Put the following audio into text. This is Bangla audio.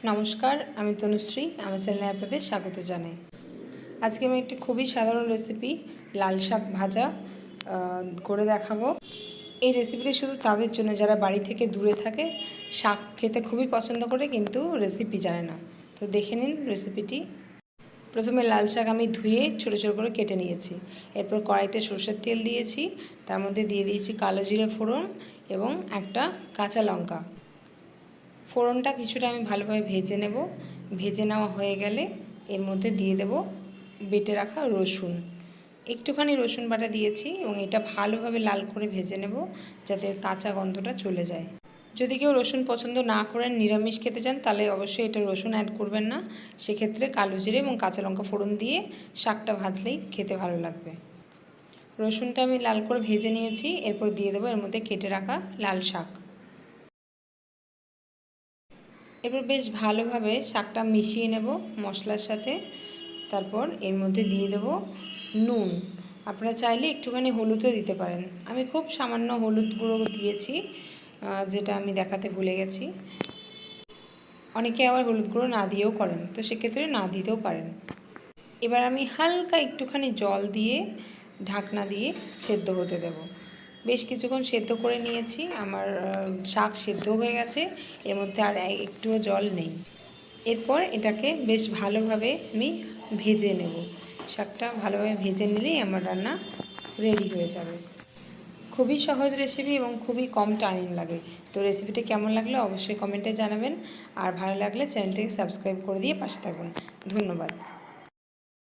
নমস্কার, আমি তনুশ্রী। আমার চ্যানেলে আপনাদের স্বাগত জানাই। আজকে আমি একটি খুবই সাধারণ রেসিপি লাল শাক ভাজা করে দেখাবো। এই রেসিপিটি শুধু তাদের জন্য যারা বাড়ি থেকে দূরে থাকে, শাক খেতে খুবই পছন্দ করে কিন্তু রেসিপি জানে না। তো দেখে নিন রেসিপিটি। প্রথমে লাল শাক আমি ধুয়ে ছোটো ছোটো করে কেটে নিয়েছি। এরপর কড়াইতে সরষের তেল দিয়েছি, তার মধ্যে দিয়ে দিয়েছি কালো জিরে ফোড়ন এবং একটা কাঁচা লঙ্কা। ফোড়নটা কিছুটা আমি ভালোভাবে ভেজে নেব। ভেজে নেওয়া হয়ে গেলে এর মধ্যে দিয়ে দেব বেটে রাখা রসুন। একটুখানি রসুন বাটা দিয়েছি এবং এটা ভালোভাবে লাল করে ভেজে নেব যাতে কাঁচা গন্ধটা চলে যায়। যদি কেউ রসুন পছন্দ না করেন, নিরামিষ খেতে চান, তাহলে অবশ্যই এটা রসুন অ্যাড করবেন না। সেক্ষেত্রে কালো জিরে এবং কাঁচা লঙ্কা ফোড়ন দিয়ে শাকটা ভাজলেই খেতে ভালো লাগবে। রসুনটা আমি লাল করে ভেজে নিয়েছি। এরপর দিয়ে দেবো এর মধ্যে কেটে রাখা লাল শাক। এবার বেশ ভালোভাবে শাকটা মিশিয়ে নেব মশলার সাথে। তারপর এর মধ্যে দিয়ে দেব নুন। আপনারা চাইলে একটুখানি হলুদও দিতে পারেন। আমি খুব সামান্য হলুদ গুঁড়ো দিয়েছি, যেটা আমি দেখাতে ভুলে গেছি। অনেকে আবার হলুদ গুঁড়ো না দিয়েও করেন, তো সেক্ষেত্রে না দিতেও পারেন। এবার আমি হালকা একটুখানি জল দিয়ে ঢাকনা দিয়ে সেদ্ধ হতে দেব। বেশ কিছুক্ষণ সেদ্ধ করে নিয়েছি। আমার শাক সেদ্ধ হয়ে গেছে, এর মধ্যে আর একটুও জল নেই। এরপর এটাকে বেশ ভালোভাবে আমি ভেজে নেব। শাকটা ভালোভাবে ভেজে নিলেই আমার রান্না রেডি হয়ে যাবে। খুবই সহজ রেসিপি এবং খুবই কম টাইম লাগে। তো রেসিপিটি কেমন লাগলো অবশ্যই কমেন্টে জানাবেন, আর ভালো লাগলে চ্যানেলটিকে সাবস্ক্রাইব করে দিয়ে পাশে থাকবেন। ধন্যবাদ।